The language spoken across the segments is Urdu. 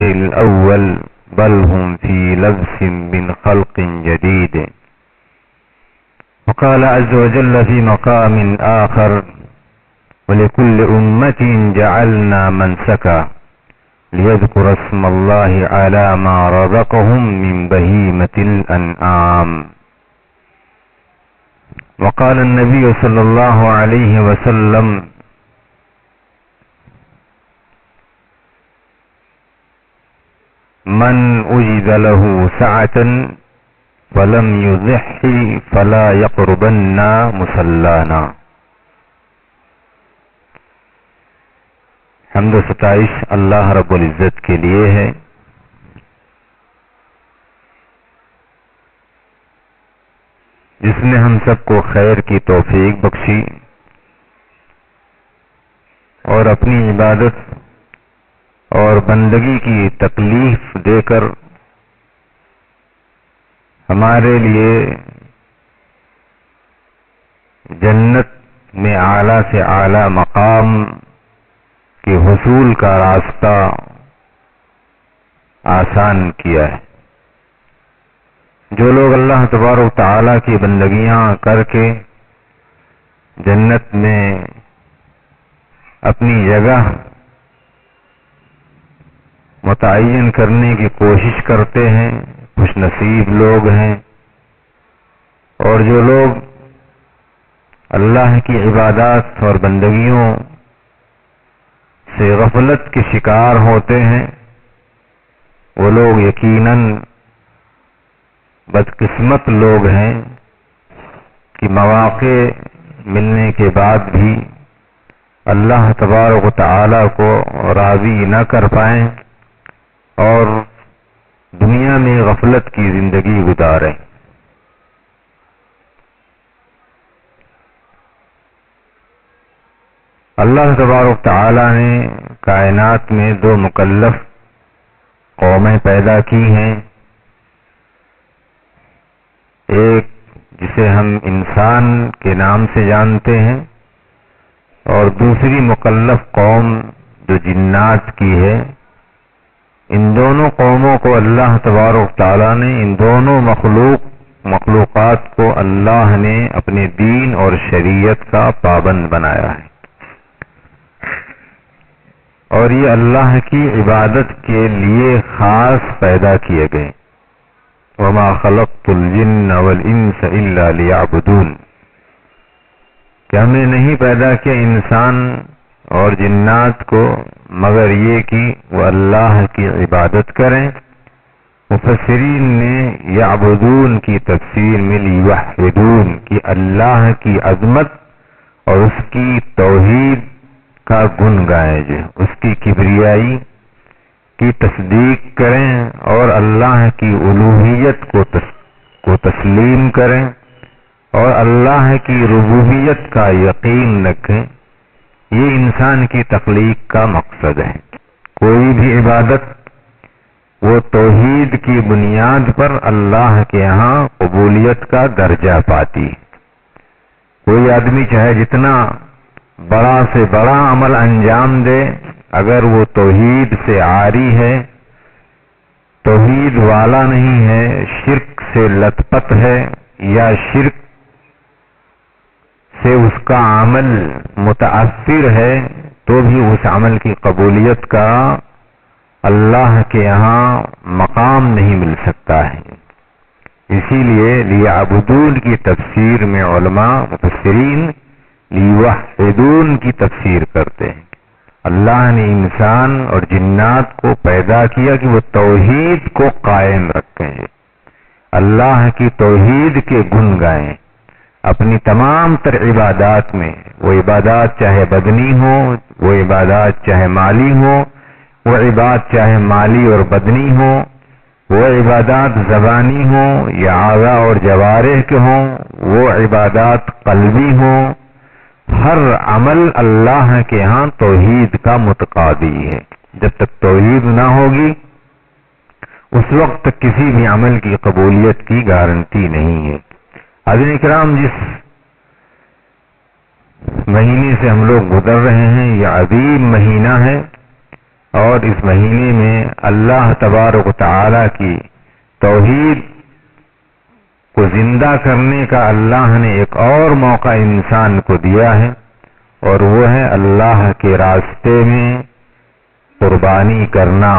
الأول بل هم في لبس من خلق جديد. وقال عز وجل في مقام آخر ولكل أمة جعلنا منسكا ليذكر اسم الله على ما رزقهم من بهيمة الأنعام. وقال النبي صلى الله عليه وسلم من وجد له سعة فلم يضحي فلا يقربن مصلانا. حمد و ستائش اللہ رب العزت کے لیے ہے جس نے ہم سب کو خیر کی توفیق بخشی اور اپنی عبادت اور بندگی کی تکلیف دے کر ہمارے لیے جنت میں اعلیٰ سے اعلیٰ مقام کے حصول کا راستہ آسان کیا ہے. جو لوگ اللہ تبارک و تعالیٰ کی بندگیاں کر کے جنت میں اپنی جگہ متعین کرنے کی کوشش کرتے ہیں خوش نصیب لوگ ہیں. اور جو لوگ اللہ کی عبادات اور بندگیوں سے غفلت کے شکار ہوتے ہیں وہ لوگ یقیناً بدقسمت لوگ ہیں کہ مواقع ملنے کے بعد بھی اللہ تبارک و تعالیٰ کو راضی نہ کر پائیں اور دنیا میں غفلت کی زندگی گزاریں. اللہ تبارک تعالیٰ نے کائنات میں دو مکلف قومیں پیدا کی ہیں. ایک جسے ہم انسان کے نام سے جانتے ہیں اور دوسری مکلف قوم جو جنات کی ہے. ان دونوں قوموں کو اللہ تبارک تعالیٰ نے ان دونوں مخلوقات کو اللہ نے اپنے دین اور شریعت کا پابند بنایا ہے اور یہ اللہ کی عبادت کے لیے خاص پیدا کیے گئے. وما خلقت الجن والانس الا لیعبدون کہ ہم نے نہیں پیدا کیا انسان اور جنات کو مگر یہ کہ وہ اللہ کی عبادت کریں. مفسرین نے یعبدون کی تفسیر میں یوحدون کی اللہ کی عظمت اور اس کی توحید کا گن گائیں جو اس کی کبریائی کی تصدیق کریں اور اللہ کی الوہیت کو تسلیم کریں اور اللہ کی ربوبیت کا یقین رکھیں. یہ انسان کی تخلیق کا مقصد ہے. کوئی بھی عبادت وہ توحید کی بنیاد پر اللہ کے ہاں قبولیت کا درجہ پاتی ہے. کوئی آدمی چاہے جتنا بڑا سے بڑا عمل انجام دے اگر وہ توحید سے عاری ہے توحید والا نہیں ہے شرک سے لت پت ہے یا شرک سے اس کا عمل متاثر ہے تو بھی اس عمل کی قبولیت کا اللہ کے یہاں مقام نہیں مل سکتا ہے. اسی لیے لیعبدون کی تفسیر میں علماء مفسرین لیوحدون کی تفسیر کرتے ہیں. اللہ نے انسان اور جنات کو پیدا کیا کہ وہ توحید کو قائم رکھیں اللہ کی توحید کے گن گائیں اپنی تمام تر عبادات میں. وہ عبادات چاہے بدنی ہو وہ عبادات چاہے مالی ہو وہ عبادات چاہے مالی اور بدنی ہو وہ عبادات زبانی ہوں یا اعضاء اور جوارح کے ہوں وہ عبادات قلبی ہوں. ہر عمل اللہ کے ہاں توحید کا متقاضی ہے. جب تک توحید نہ ہوگی اس وقت تک کسی بھی عمل کی قبولیت کی گارنٹی نہیں ہے. حاضرین کرام جس مہینے سے ہم لوگ گزر رہے ہیں یہ عظیم مہینہ ہے اور اس مہینے میں اللہ تبارک و تعالی کی توحید کو زندہ کرنے کا اللہ نے ایک اور موقع انسان کو دیا ہے، اور وہ ہے اللہ کے راستے میں قربانی کرنا،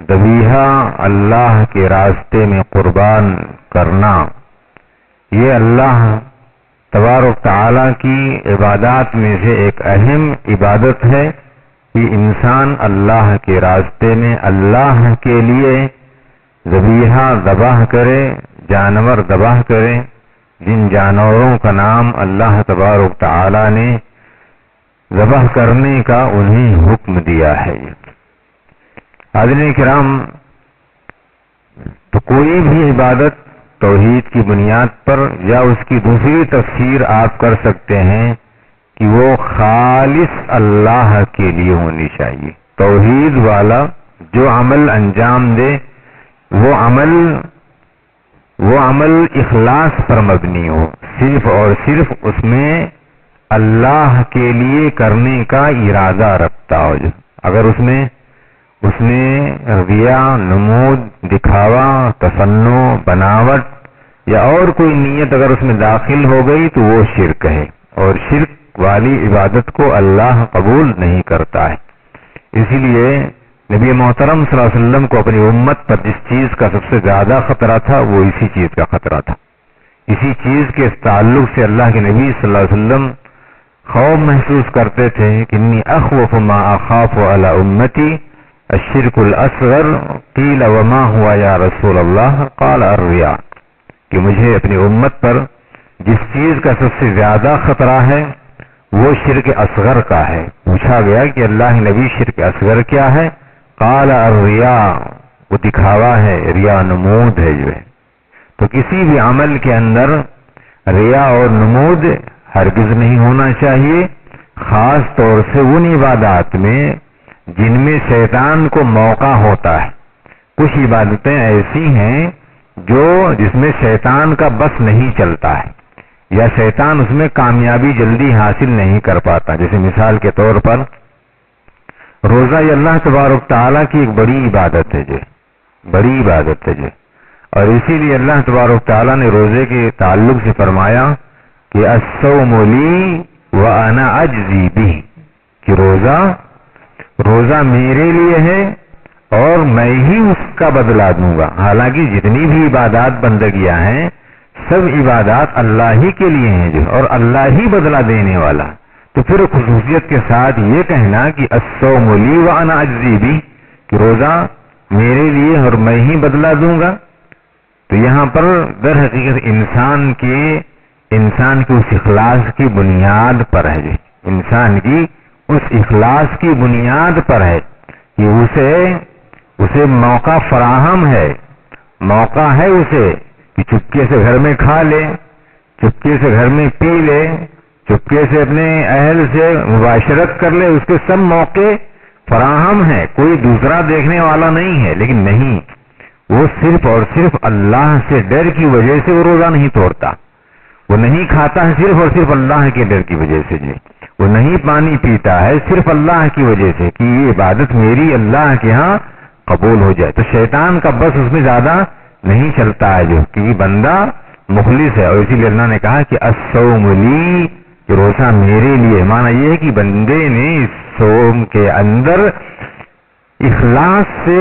ذبیحہ اللہ کے راستے میں قربان کرنا۔ یہ اللہ تبارک تعالیٰ کی عبادات میں سے ایک اہم عبادت ہے کہ انسان اللہ کے راستے میں اللہ کے لیے ذبیحہ ذبح کرے، جانور ذبح کرے، جن جانوروں کا نام اللہ تبارک تعالیٰ نے ذبح کرنے کا انہیں حکم دیا ہے۔ حاضرین کرام، تو کوئی بھی عبادت توحید کی بنیاد پر یا اس کی دوسری تفسیر آپ کر سکتے ہیں کہ وہ خالص اللہ کے لیے ہونی چاہیے۔ توحید والا جو عمل انجام دے وہ عمل اخلاص پر مبنی ہو، صرف اور صرف اس میں اللہ کے لیے کرنے کا ارادہ رکھتا ہو۔ اگر اس میں ریا، نمود، دکھاوا، تصنع، بناوٹ یا اور کوئی نیت اگر اس میں داخل ہو گئی تو وہ شرک ہے، اور شرک والی عبادت کو اللہ قبول نہیں کرتا ہے۔ اسی لیے نبی محترم صلی اللہ علیہ وسلم کو اپنی امت پر جس چیز کا سب سے زیادہ خطرہ تھا وہ اسی چیز کا خطرہ تھا۔ اسی چیز کے تعلق سے اللہ کے نبی صلی اللہ علیہ وسلم خوف محسوس کرتے تھے کہ انی اخوف ما اخاف علی امتی الشرک الاصغر، قیل وما ہوا یا رسول اللہ، قال الریا، کہ مجھے اپنی امت پر جس چیز کا سب سے زیادہ خطرہ ہے وہ شرک اصغر کا ہے۔ پوچھا گیا کہ اللہ نبی شرک اصغر کیا ہے؟ قال الریا، وہ دکھاوا ہے، ریا نمود ہے جو ہے۔ تو کسی بھی عمل کے اندر ریا اور نمود ہرگز نہیں ہونا چاہیے، خاص طور سے ان عبادات میں جن میں شیطان کو موقع ہوتا ہے۔ کچھ عبادتیں ایسی ہیں جس میں شیطان کا بس نہیں چلتا ہے، یا شیطان اس میں کامیابی جلدی حاصل نہیں کر پاتا۔ جیسے مثال کے طور پر روزہ یہ اللہ تبارک تعالیٰ کی ایک بڑی عبادت ہے بڑی عبادت ہے اور اسی لیے اللہ تبارک تعالیٰ نے روزے کے تعلق سے فرمایا کہ الصوم لی وانا اجزی بہ، کہ روزہ میرے لیے ہے اور میں ہی اس کا بدلہ دوں گا۔ حالانکہ جتنی بھی عبادات بندگیاں ہیں سب عبادات اللہ ہی کے لیے ہیں اور اللہ ہی بدلہ دینے والا۔ تو پھر خصوصیت کے ساتھ یہ کہنا کہ الصوم لی وانا اجزی بہ، کہ روزہ میرے لیے اور میں ہی بدلہ دوں گا۔ تو یہاں پر در حقیقت انسان کی اس اخلاص کی بنیاد پر ہے، انسان کی اس اخلاص کی بنیاد پر ہے کہ اسے موقع فراہم ہے، موقع ہے اسے کہ چپکے سے گھر میں کھا لے، چپکے سے گھر میں پی لے، چپکے سے اپنے اہل سے مباشرت کر لے، اس کے سب موقع فراہم ہے، کوئی دوسرا دیکھنے والا نہیں ہے۔ لیکن نہیں، وہ صرف اور صرف اللہ سے ڈر کی وجہ سے وہ روزہ نہیں توڑتا، وہ نہیں کھاتا ہے صرف اور صرف اللہ کے ڈر کی وجہ سے وہ نہیں پانی پیتا ہے صرف اللہ کی وجہ سے کہ یہ عبادت میری اللہ کے ہاں قبول ہو جائے۔ تو شیطان کا بس اس میں زیادہ نہیں چلتا ہے کیونکہ بندہ مخلص ہے، اور اسی لیے اللہ نے کہا کہ الصوم لی، کہ روزہ میرے لیے۔ معنی یہ ہے کہ بندے نے اس صوم کے اندر اخلاص سے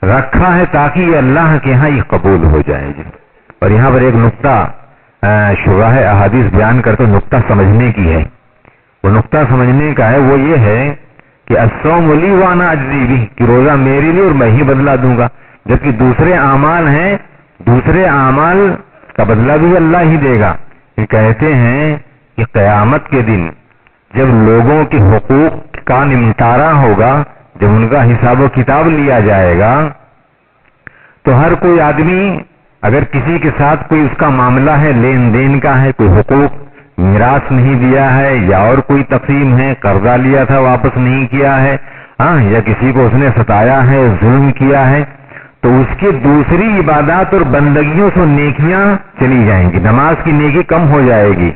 رکھا ہے تاکہ یہ اللہ کے ہاں یہ قبول ہو جائے اور یہاں پر ایک نقطہ شرح احادیث بیان کرتے نقطہ سمجھنے کی ہے، وہ نقطہ سمجھنے کا ہے، وہ یہ ہے کہ الصوم لی وانا اجزی بہ، کہ روزہ میرے لیے اور میں ہی بدلہ دوں گا، جبکہ دوسرے اعمال ہیں، دوسرے اعمال کا بدلہ بھی اللہ ہی دے گا۔ یہ کہتے ہیں کہ قیامت کے دن جب لوگوں کے حقوق کا نمٹارا ہوگا، جب ان کا حساب و کتاب لیا جائے گا، تو ہر کوئی آدمی اگر کسی کے ساتھ کوئی اس کا معاملہ ہے، لین دین کا ہے، کوئی حقوق میراث نہیں دیا ہے، یا اور کوئی تقسیم ہے، قرضہ لیا تھا واپس نہیں کیا ہے، یا کسی کو اس نے ستایا ہے، ظلم کیا ہے، تو اس کی دوسری عبادات اور بندگیوں سے نیکیاں چلی جائیں گی۔ نماز کی نیکی کم ہو جائے گی،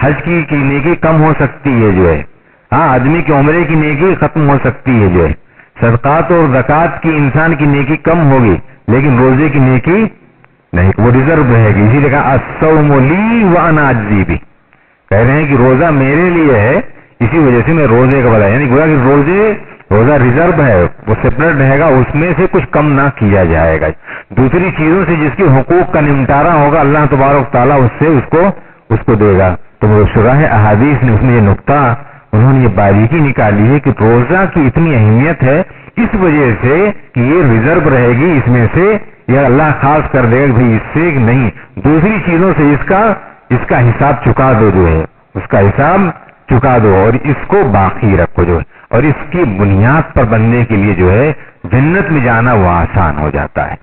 حج کی نیکی کم ہو سکتی ہے ہاں آدمی کی عمرے کی نیکی ختم ہو سکتی ہے جو ہے، صدقات اور زکوٰۃ کی انسان کی نیکی کم ہوگی لیکن روزے کی نیکی نہیں، وہ ریزرو رہے گی. اسی لیے کہا الصوم لی وانا اجزی بہ، کہہ رہے ہیں کہ روزہ میرے لیے ہے اسی وجہ سے میں روزے کا بدلہ، یعنی گویا کہ روزہ ریزرو ہے، وہ سیپریٹ رہے گا، اس میں سے کچھ کم نہ کیا جائے گا. دوسری چیزوں سے جس کے حقوق کا نمٹارا ہوگا اللہ تبارک تعالیٰ اس سے اس کو دے گا. تو وہ شرح احادیث نے اس میں یہ نقطہ انہوں نے یہ باریکی نکالی ہے کہ روزہ کی اتنی اہمیت ہے اس وجہ سے کہ یہ ریزرو رہے گی، اس میں سے یہ اللہ خاص کر دے گا بھائی اس سے نہیں، دوسری چیزوں سے اس کا حساب چکا دو، جو ہے اس کا حساب چکا دو اور اس کو باقی رکھو جو ہے، اور اس کی بنیاد پر بننے کے لیے جو ہے جنت میں جانا وہ آسان ہو جاتا ہے.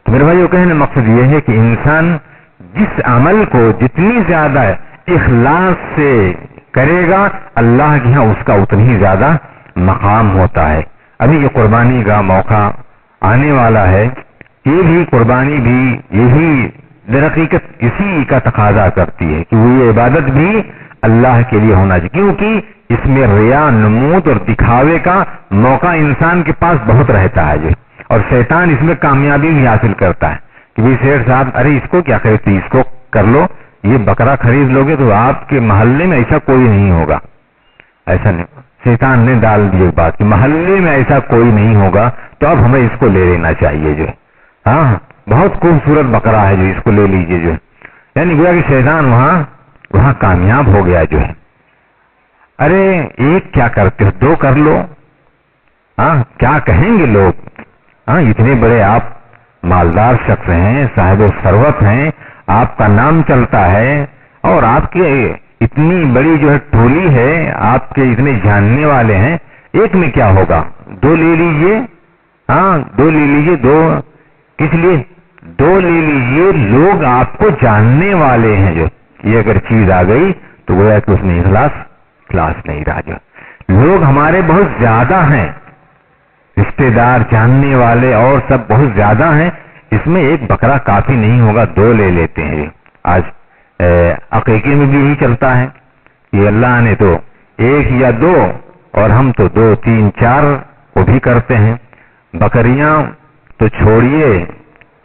تو میرے بھائیو کہنے مقصد یہ ہے کہ انسان جس عمل کو جتنی زیادہ اخلاص سے کرے گا اللہ کے ہاں اس کا اتنی ہی زیادہ مقام ہوتا ہے. ابھی یہ قربانی کا موقع آنے والا ہے، یہ بھی قربانی بھی یہی در حقیقت اسی کا تقاضا کرتی ہے کہ وہ یہ عبادت بھی اللہ کے لیے ہونا چاہیے، کیونکہ اس میں ریا، نمود اور دکھاوے کا موقع انسان کے پاس بہت رہتا ہے جو، اور شیطان اس میں کامیابی بھی حاصل کرتا ہے کہ بھائی سیٹھ صاحب ارے اس کو کیا خریدتی، اس کو کر لو، یہ بکرا خرید لو گے تو آپ کے محلے میں ایسا کوئی نہیں ہوگا. ایسا نہیں، شیطان نے ڈال دی ایک بات کہ محلے میں ایسا کوئی نہیں ہوگا تو اب ہمیں اس کو لے لینا چاہیے جو، ہاں بہت خوبصورت بکرا ہے جو، اس کو لے لیجئے جو، یعنی گویا کہ شیطان وہاں کامیاب ہو گیا جو ہے. ارے ایک کیا کرتے ہو، دو کر لو، ہاں کیا کہیں گے لوگ، ہاں اتنے بڑے آپ مالدار شخص ہیں، صاحب ثروت ہیں، آپ کا نام چلتا ہے اور آپ کے اتنی بڑی جو ہے ٹولی ہے، آپ کے اتنے جاننے والے ہیں، ایک میں کیا ہوگا، دو لے لیجئے، ہاں دو لے لیجئے، دو کس لیے، دو لے لیجئے، لوگ آپ کو جاننے والے ہیں جو، یہ اگر چیز آ گئی تو گویا کہ اس میں اخلاص نہیں رہا جو. لوگ ہمارے بہت زیادہ ہیں، رشتے دار جاننے والے اور سب بہت زیادہ ہیں، اس میں ایک بکرا کافی نہیں ہوگا، دو لے لیتے ہیں. آج عقیقے میں بھی یہی چلتا ہے کہ اللہ نے تو ایک یا دو اور ہم تو 2 3 4 کو بھی کرتے ہیں. بکریاں تو چھوڑیے،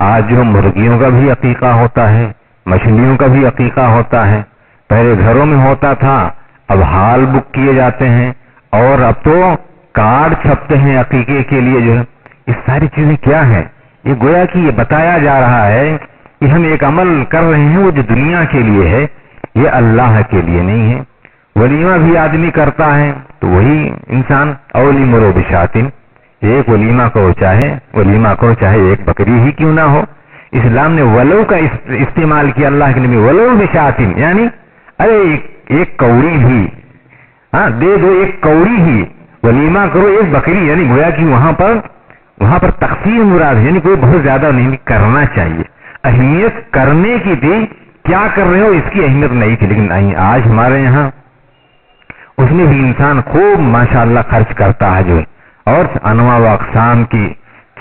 آج جو مرغیوں کا بھی عقیقہ ہوتا ہے، مچھلیوں کا بھی عقیقہ ہوتا ہے. پہلے گھروں میں ہوتا تھا، اب ہال بک کیے جاتے ہیں اور اب تو کارڈ چھپتے ہیں عقیقے کے لیے جو ہے. یہ ساری چیزیں کیا ہیں، یہ گویا کہ یہ بتایا جا رہا ہے کہ ہم ایک عمل کر رہے ہیں وہ جو دنیا کے لیے ہے، یہ اللہ کے لیے نہیں ہے. ولیمہ بھی آدمی کرتا ہے تو وہی انسان اولی مرو بشاتن، ایک ولیمہ کرو چاہے ایک بکری ہی کیوں نہ ہو. اسلام نے ولو کا استعمال کیا، اللہ کے نبی ولو بشاتن، یعنی ارے ایک کوڑی بھی، ہاں دے دو، ایک کوڑی ہی ولیمہ کرو، ایک بکری، یعنی گویا کہ وہاں پر تقسیم مراد ہے، یعنی کوئی بہت زیادہ نہیں کرنا چاہیے. اہمیت کرنے کی تھی، کیا کر رہے ہو اس کی اہمیت نہیں تھی، لیکن آج ہمارے یہاں اس میں بھی انسان خوب ماشاءاللہ خرچ کرتا ہے جو، اور انواع و اقسام کی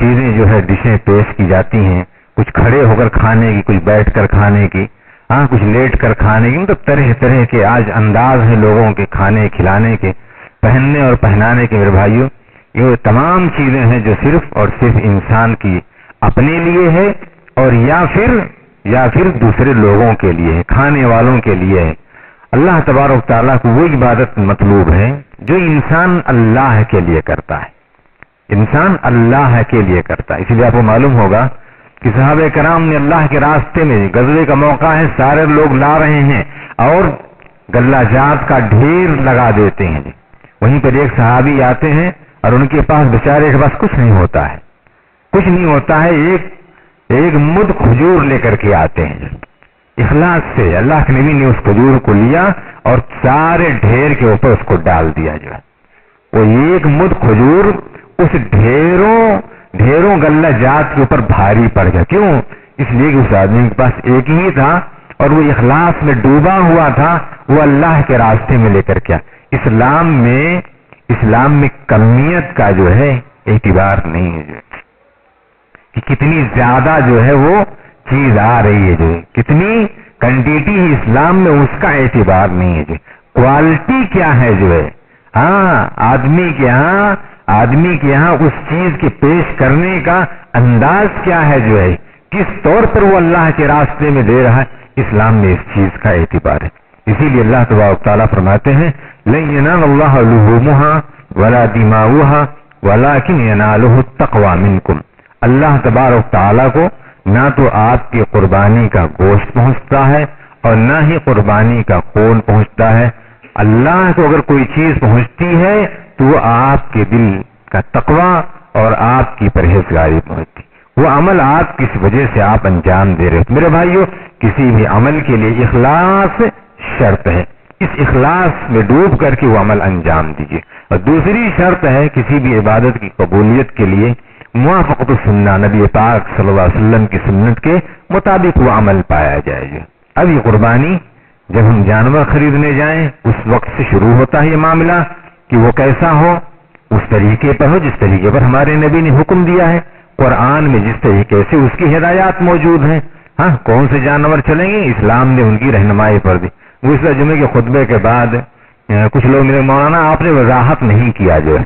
چیزیں جو ہے ڈشیں پیش کی جاتی ہیں، کچھ کھڑے ہو کر کھانے کی، کچھ بیٹھ کر کھانے کی، ہاں کچھ لیٹ کر کھانے کی، مطلب طرح طرح کے آج انداز ہیں لوگوں کے کھانے کھلانے کے، پہننے اور پہنانے کے. میرے بھائیوں یہ تمام چیزیں ہیں جو صرف اور صرف انسان کی اپنے لیے ہے اور یا پھر دوسرے لوگوں کے لیے ہے، کھانے والوں کے لیے ہے. اللہ تبارک تعالیٰ کو وہ عبادت مطلوب ہے جو انسان اللہ کے لیے کرتا ہے، انسان اللہ کے لیے کرتا ہے. اسی لیے آپ کو معلوم ہوگا کہ صحابہ کرام نے اللہ کے راستے میں غزوے کا موقع ہے، سارے لوگ لا رہے ہیں اور غلہ جات کا ڈھیر لگا دیتے ہیں. وہیں پر ایک صحابی آتے ہیں اور ان کے پاس بیچارے کے پاس کچھ نہیں ہوتا ہے، ایک مد کھجور لے کر کے آتے ہیں. اخلاص سے اللہ کے نبی نے اس کھجور کو لیا اور سارے ڈھیر کے اوپر اس کو ڈال دیا جو ہے. وہ ایک مد کھجور اس ڈھیروں غلہ جات کے اوپر بھاری پڑ گیا. کیوں؟ اس لیے کہ اس آدمی کے پاس ایک ہی تھا اور وہ اخلاص میں ڈوبا ہوا تھا، وہ اللہ کے راستے میں لے کر کیا. اسلام میں کمیت کا جو ہے اعتبار نہیں ہے، جو کہ کتنی زیادہ جو ہے وہ چیز آ رہی ہے، جو کتنی کوانٹیٹی اسلام میں اس کا اعتبار نہیں ہے. جو کوالٹی کیا ہے جو ہے ہاں آدمی کے یہاں اس چیز کے پیش کرنے کا انداز کیا ہے جو ہے، کس طور پر وہ اللہ کے راستے میں دے رہا ہے، اسلام میں اس چیز کا اعتبار ہے۔ اسی لیے اللہ تبارک تعالیٰ فرماتے ہیں لن ينال الله لحومها ولا دماؤها ولكن يناله التقوى منكم، اللہ تبارک تعالیٰ کو نہ تو آپ کی قربانی کا گوشت پہنچتا ہے اور نہ ہی قربانی کا خون پہنچتا ہے۔ اللہ کو اگر کوئی چیز پہنچتی ہے تو وہ آپ کے دل کا تقوی اور آپ کی پرہیزگاری پہنچتی، وہ عمل آپ کس وجہ سے آپ انجام دے رہے۔ میرے بھائیو، کسی بھی عمل کے لیے اخلاص شرط ہے، اس اخلاص میں ڈوب کر کے وہ عمل انجام دیجیے۔ اور دوسری شرط ہے کسی بھی عبادت کی قبولیت کے لیے موافقت السنہ، نبی پاک صلی اللہ علیہ وسلم کی سنت کے مطابق وہ عمل پایا جائے۔ اب یہ قربانی جب ہم جانور خریدنے جائیں اس وقت سے شروع ہوتا ہے یہ معاملہ کہ وہ کیسا ہو، اس طریقے پر ہو جس طریقے پر ہمارے نبی نے حکم دیا ہے، قرآن میں جس طریقے سے اس کی ہدایات موجود ہیں۔ ہاں کون سے جانور چلیں گے، اسلام نے ان کی رہنمائی پر دی۔ وہ اس جمعے کے خطبے کے بعد کچھ لوگ میرے مولانا آپ نے وضاحت نہیں کیا، جو ہے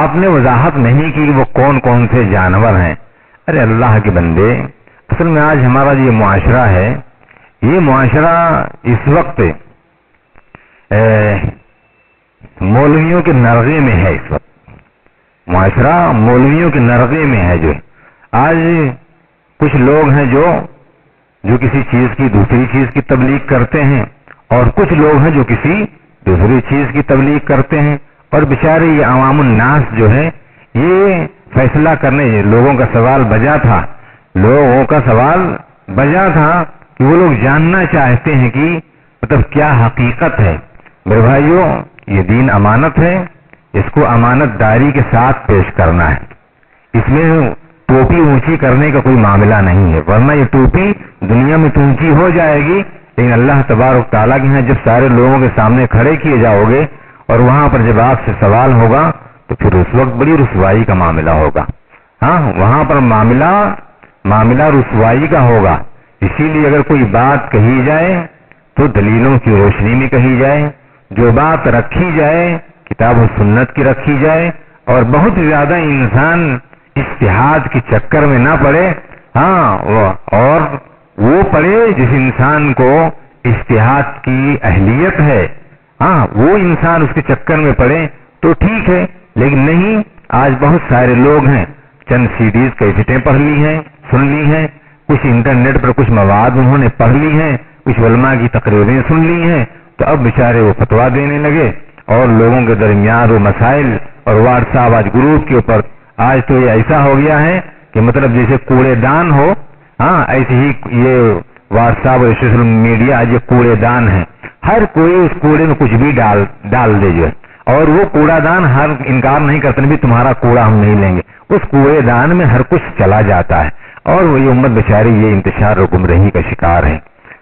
آپ نے وضاحت نہیں کی وہ کون کون سے جانور ہیں۔ ارے اللہ کے بندے، اصل میں آج ہمارا یہ معاشرہ ہے، یہ معاشرہ اس وقت مولویوں کے نرغے میں ہے، اس وقت معاشرہ مولویوں کے نرغے میں ہے۔ جو آج کچھ لوگ ہیں جو کسی چیز کی دوسری چیز کی تبلیغ کرتے ہیں، اور کچھ لوگ ہیں جو کسی دوسری چیز کی تبلیغ کرتے ہیں، اور بیچارے یہ عوام الناس جو ہے یہ فیصلہ کرنے، لوگوں کا سوال بجا تھا کہ وہ لوگ جاننا چاہتے ہیں کہ مطلب کیا حقیقت ہے۔ میرے بھائیوں، یہ دین امانت ہے، اس کو امانت داری کے ساتھ پیش کرنا ہے، اس میں ٹوپی اونچی کرنے کا کوئی معاملہ نہیں ہے، ورنہ یہ ٹوپی دنیا میں تو اونچی ہو جائے گی، لیکن اللہ تبارک تعالیٰ کے یہاں جب سارے لوگوں کے سامنے کھڑے کیے جاؤ گے اور وہاں پر جب آپ سے سوال ہوگا تو پھر اس وقت بڑی رسوائی کا معاملہ ہوگا۔ ہاں وہاں پر معاملہ رسوائی کا ہوگا۔ اسی لیے اگر کوئی بات کہی جائے تو دلیلوں کی روشنی میں کہی جائے، جو بات رکھی جائے کتاب و سنت کی رکھی جائے، اور بہت زیادہ انسان اجتہاد کے چکر میں نہ پڑے۔ ہاں اور وہ پڑھے جس انسان کو اجتہاد کی اہلیت ہے، ہاں وہ انسان اس کے چکر میں پڑے تو ٹھیک ہے، لیکن نہیں۔ آج بہت سارے لوگ ہیں، چند سیڈیز کیسٹیں پڑھ لی ہیں، سن لی ہیں، کچھ انٹرنیٹ پر کچھ مواد انہوں نے پڑھ لی ہیں، کچھ علماء کی تقریریں سن لی ہیں، تو اب بیچارے وہ فتوا دینے لگے، اور لوگوں کے درمیان وہ مسائل اور واٹس ایپ آج گروپ کے اوپر، آج تو یہ ایسا ہو گیا ہے کہ مطلب جیسے کوڑے دان ہو، ایسے ہی یہ واٹس ایپ اور سوشل میڈیا آج یہ کوڑے دان ہے، ہر کوئی اس کوڑے میں کچھ بھی ڈال دے جو ہے، اور وہ کوڑا دان ہر انکار نہیں کرتے بھی تمہارا کوڑا ہم نہیں لیں گے، اس کوڑے دان میں ہر کچھ چلا جاتا ہے، اور وہ یہ امت بیچاری یہ انتشار و گمراہی کا شکار ہے۔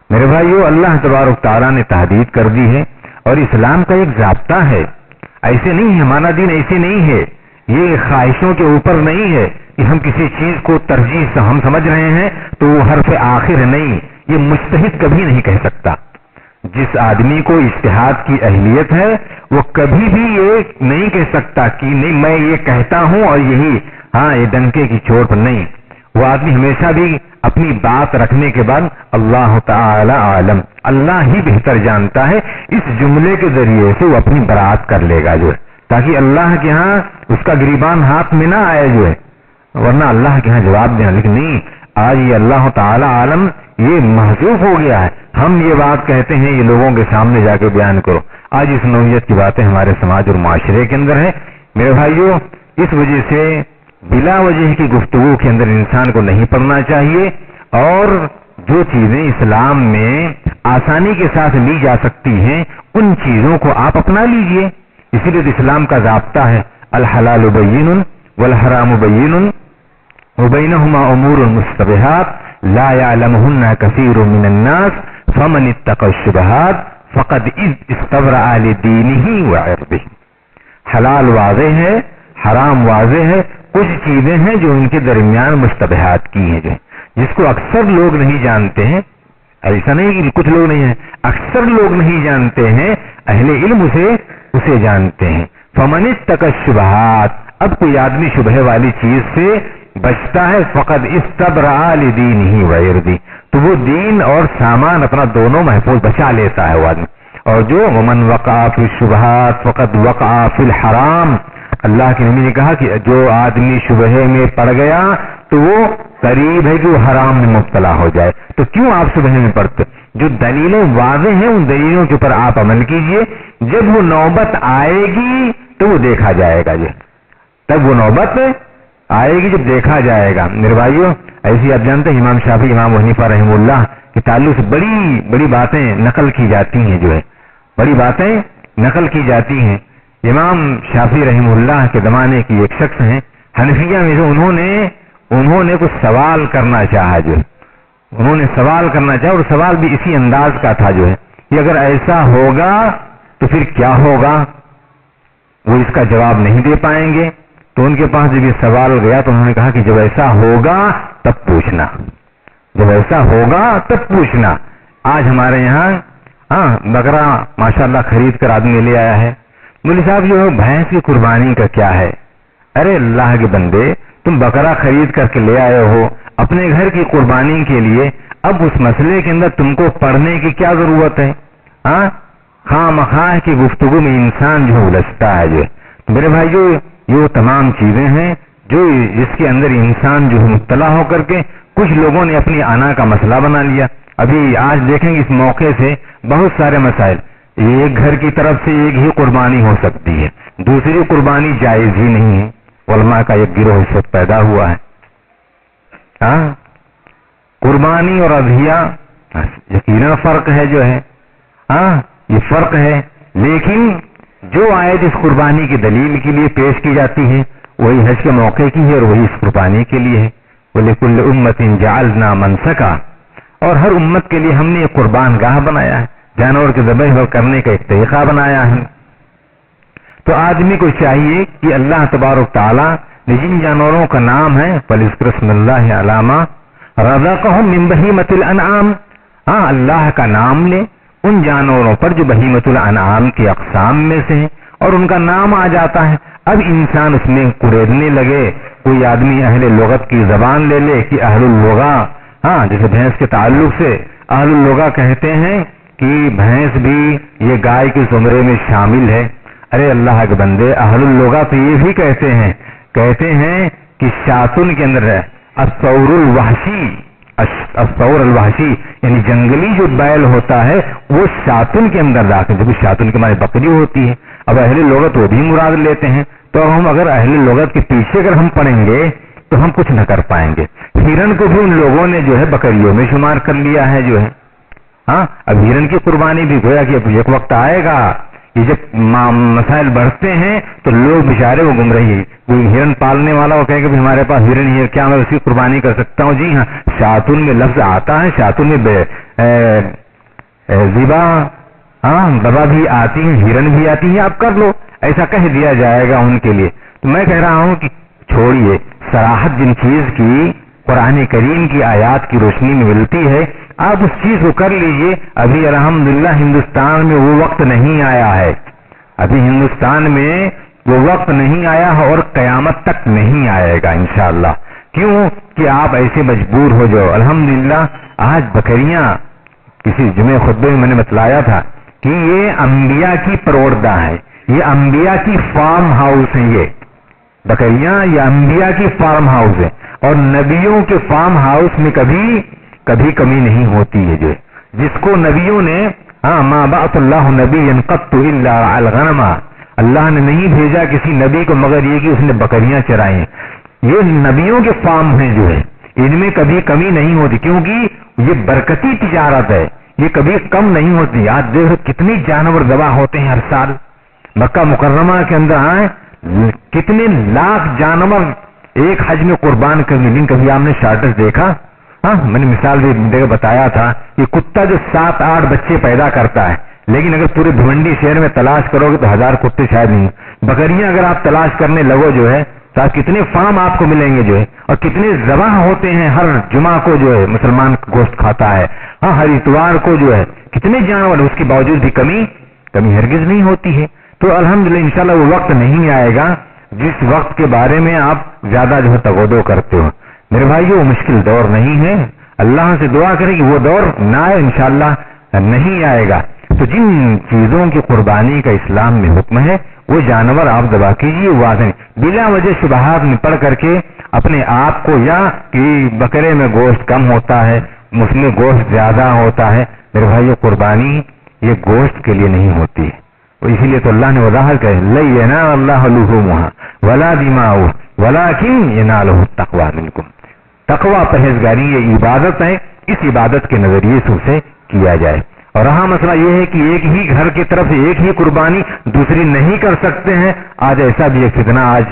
میرے بھائیو، اللہ تبارک تعالیٰ نے تحدید کر دی ہے، اور اسلام کا ایک ضابطہ ہے، ایسے نہیں ہے، ہمارا دین ایسے نہیں ہے، یہ خواہشوں کے اوپر نہیں ہے کہ ہم کسی چیز کو ترجیح سے ہم سمجھ رہے ہیں تو وہ حرف آخر ہے، نہیں، یہ مجتہد کبھی نہیں کہہ سکتا۔ جس آدمی کو اجتہاد کی اہلیت ہے وہ کبھی بھی یہ نہیں کہہ سکتا کہ نہیں میں یہ کہتا ہوں اور یہی یہ ڈنکے کی چوٹ پر نہیں، وہ آدمی ہمیشہ بھی اپنی بات رکھنے کے بعد اللہ تعالی عالم، اللہ ہی بہتر جانتا ہے، اس جملے کے ذریعے سے وہ اپنی برات کر لے گا جو ہے، تاکہ اللہ کے ہاں اس کا گریبان ہاتھ میں نہ آئے جو ہے، ورنہ اللہ کے ہاں جواب دینا۔ لیکن نہیں، آج یہ اللہ تعالی عالم یہ محذوف ہو گیا ہے، ہم یہ بات کہتے ہیں یہ لوگوں کے سامنے جا کے بیان کرو۔ آج اس نوعیت کی باتیں ہمارے سماج اور معاشرے کے اندر ہے۔ میرے بھائیوں، اس وجہ سے بلا وجہ کی گفتگو کے اندر انسان کو نہیں پڑنا چاہیے، اور جو چیزیں اسلام میں آسانی کے ساتھ لی جا سکتی ہیں ان چیزوں کو آپ اپنا لیجئے۔ اسی لیے اسلام کا ضابطہ ہے الحلال بین والحرام بین وبینہما امور مشتبہات لا يعلمهن كثير من الناس فمن اتقى الشبهات فقد استبرأ لدینہ وعرضہ۔ حلال واضح ہے، حرام واضح ہے، کچھ چیزیں ہیں جو ان کے درمیان مشتبہات کی ہیں، جو جس کو اکثر لوگ نہیں جانتے ہیں، ایسا نہیں کہ کچھ لوگ نہیں ہیں، اکثر لوگ نہیں جانتے ہیں، اہل علم اسے اسے جانتے ہیں. فمن اتقى الشبہات، اب کوئی آدمی شبہ والی چیز سے بچتا ہے، فقد استبرأ لدینہ وعرضہ، تو وہ دین اور سامان اپنا دونوں محفوظ بچا لیتا ہے وہ آدمی. اور جو ومن وقع فی الشبہات فقد وقع فی الحرام، اللہ کے نبی نے کہا کہ جو آدمی شبہے میں پڑ گیا تو وہ قریب ہے کہ وہ حرام میں مبتلا ہو جائے. تو کیوں آپ شبہے میں پڑتے؟ جو دلیلیں واضح ہیں ان دلیلوں کے اوپر آپ عمل کیجئے. جب وہ نوبت آئے گی تو وہ دیکھا جائے گا. تب وہ نوبت آئے گی جب دیکھا جائے گا. میرے بھائیو، ایسی آپ جانتے ہیں امام شافعی، امام حنیفہ رحمہ اللہ کے تعلق سے بڑی بڑی باتیں نقل کی جاتی ہیں، جو ہے بڑی باتیں نقل کی جاتی ہیں. امام شافعی رحمہ اللہ کے زمانے کی ایک شخص ہیں حنفیہ میں، جو انہوں نے کچھ سوال کرنا چاہا، جو انہوں نے سوال کرنا چاہا، اور سوال بھی اسی انداز کا تھا جو ہے کہ اگر ایسا ہوگا تو پھر کیا ہوگا. وہ اس کا جواب نہیں دے پائیں گے. تو ان کے پاس جب یہ سوال گیا تو انہوں نے کہا کہ جب ایسا ہوگا تب پوچھنا، جب ایسا ہوگا تب پوچھنا. آج ہمارے یہاں بکرا ماشاءاللہ خرید کر آدمی لے آیا ہے. مولوی صاحب جو بھینس کی قربانی کا کیا ہے؟ ارے اللہ کے بندے، تم بکرا خرید کر کے لے آئے ہو اپنے گھر کی قربانی کے لیے، اب اس مسئلے کے اندر تم کو پڑھنے کی کیا ضرورت ہے؟ خواہ مخواہ کی گفتگو میں انسان جو الجھتا ہے. جو میرے بھائی، جو یہ تمام چیزیں ہیں جو جس کے اندر انسان جو مبتلا ہو کر کے کچھ لوگوں نے اپنی انا کا مسئلہ بنا لیا. ابھی آج دیکھیں گے اس موقع سے بہت سارے مسائل. ایک گھر کی طرف سے ایک ہی قربانی ہو سکتی ہے، دوسری قربانی جائز ہی نہیں ہے. علماء کا ایک گروہ اس وقت پیدا ہوا ہے. قربانی اور اضحیہ یقیناً فرق ہے، جو ہے یہ فرق ہے. لیکن جو آیت اس قربانی کی دلیل کے لیے پیش کی جاتی ہے وہی حج کے موقع کی ہے اور وہی اس قربانی کے لیے ہے. وَلِكُلِّ أُمَّةٍ جَعَلْنَا مَنْسَكًا، اور ہر امت کے لیے ہم نے ایک قربان گاہ بنایا ہے، جانور کے ذبح کرنے کا ایک طریقہ بنایا ہے. تو آدمی کو چاہیے کہ اللہ تبارک تعالیٰ نے جن جانوروں کا نام ہے فَلْيَذْكُرِ اسْمَ اللَّهِ عَلَىٰ مَا رَزَقَهُم مِّن بَهِيمَةِ الْأَنْعَامِ، اللہ کا نام لے ان جانوروں پر جو بہیمۃ الانعام کی اقسام میں سے ہیں اور ان کا نام آ جاتا ہے. اب انسان اس میں کریدنے لگے. کوئی آدمی اہل لغت کی زبان لے لے کہ اہل اللغہ، جیسے بھینس کے تعلق سے اہل اللغہ کہتے ہیں کہ بھینس بھی یہ گائے کے زمرے میں شامل ہے. ارے اللہ کے بندے، اہل اللغہ تو یہ بھی کہتے ہیں کہ شاتن کے اندر ہے الثور الوحشی، الثور الوحشی یعنی جنگلی جو بیل ہوتا ہے وہ شاتن کے اندر داخل، جب شاتن کے معنی بکری ہوتی ہے. اب اہل لغت وہ بھی مراد لیتے ہیں. تو ہم اگر اہل لغت کے پیچھے اگر ہم پڑیں گے تو ہم کچھ نہ کر پائیں گے. ہرن کو بھی ان لوگوں نے جو ہے بکریوں میں شمار کر لیا ہے، جو ہے اب ہرن کی قربانی بھی گویا کہ اب ایک وقت آئے گا، یہ جب مسائل بڑھتے ہیں تو لوگ بیچارے وہ گمراہی، کوئی ہرن پالنے والا وہ کہے کہ ہمارے پاس ہرن ہے، کیا میں اس کی قربانی کر سکتا ہوں؟ جی ہاں، شاتن میں لفظ آتا ہے، شاتن میں ذبا ببا بھی آتی ہیں، ہرن بھی آتی ہے، آپ کر لو، ایسا کہہ دیا جائے گا ان کے لیے. تو میں کہہ رہا ہوں کہ چھوڑیے، صراحت جن چیز کی قرآن کریم کی آیات کی روشنی میں ملتی ہے آپ اس چیز کو کر لیجئے. ابھی الحمدللہ ہندوستان میں وہ وقت نہیں آیا ہے، ابھی ہندوستان میں وہ وقت نہیں آیا ہے اور قیامت تک نہیں آئے گا انشاءاللہ. کیوں کہ آپ ایسے مجبور ہو جاؤ. الحمدللہ آج بکریاں، کسی جمعہ خطبے میں نے بتلایا تھا کہ یہ انبیاء کی پروردہ ہے، یہ انبیاء کی فارم ہاؤس ہیں، یہ بکریاں یہ انبیاء کی فارم ہاؤس ہے، اور نبیوں کے فارم ہاؤس میں کبھی کمی نہیں ہوتی ہے. جو جس کو نبیوں نے ما بعث اللہ نبیا قط الا رعى الغنم، اللہ نے نہیں بھیجا کسی نبی کو مگر یہ کہ اس نے بکریاں چرائیں. یہ نبیوں کے فارم ہیں، جو ہے ان میں کبھی کمی نہیں ہوتی، کیونکہ یہ برکتی تجارت ہے، یہ کبھی کم نہیں ہوتی. آج دیکھو کتنی جانور ذبح ہوتے ہیں ہر سال. مکہ مکرمہ کے اندر کتنے لاکھ جانور ایک حج میں قربان کرنے. لیکن کبھی آپ نے شارٹس دیکھا؟ میں نے مثال بھی بتایا تھا کہ کتا جو 7-8 بچے پیدا کرتا ہے، لیکن اگر پورے بھونڈی شہر میں تلاش کرو گے تو 1000 کتے شاید نہیں. بکریاں اگر آپ تلاش کرنے لگو جو ہے تو کتنے فارم آپ کو ملیں گے، جو ہے اور کتنے ذبح ہوتے ہیں. ہر جمعہ کو جو ہے مسلمان گوشت کھاتا ہے، ہر اتوار کو جو ہے کتنے جانور، اس کے باوجود بھی کمی ہرگز نہیں ہوتی ہے. تو الحمدللہ انشاءاللہ وہ وقت نہیں آئے گا جس وقت کے بارے میں آپ زیادہ جو ہے تغودو کرتے ہو. میرے بھائیو وہ مشکل دور نہیں ہے، اللہ سے دعا کریں کہ وہ دور نہ آئے، انشاءاللہ نہیں آئے گا. تو جن چیزوں کی قربانی کا اسلام میں حکم ہے وہ جانور آپ ذبح کیجیے واضح بلا وجہ شبہات میں پڑھ کر کے اپنے آپ کو، یا کہ بکرے میں گوشت کم ہوتا ہے اس میں گوشت زیادہ ہوتا ہے. میرے بھائیو قربانی یہ گوشت کے لیے نہیں ہوتی ہے، اسی لیے تو اللہ نے وضاحت کہا لَن يَنَالَ اللَّهَ لُحُومُهَا وَلَا دِمَاؤُهَا وَلَٰكِن يَنَالُهُ التَّقْوَىٰ مِنكُمْ. تقویٰ پرہیزگاری یہ عبادت ہے، اس عبادت کے نظریے سے اسے کیا جائے. اور رہا مسئلہ یہ ہے کہ ایک ہی گھر کی طرف سے ایک ہی قربانی دوسری نہیں کر سکتے ہیں. آج ایسا بھی ایک فتنہ آج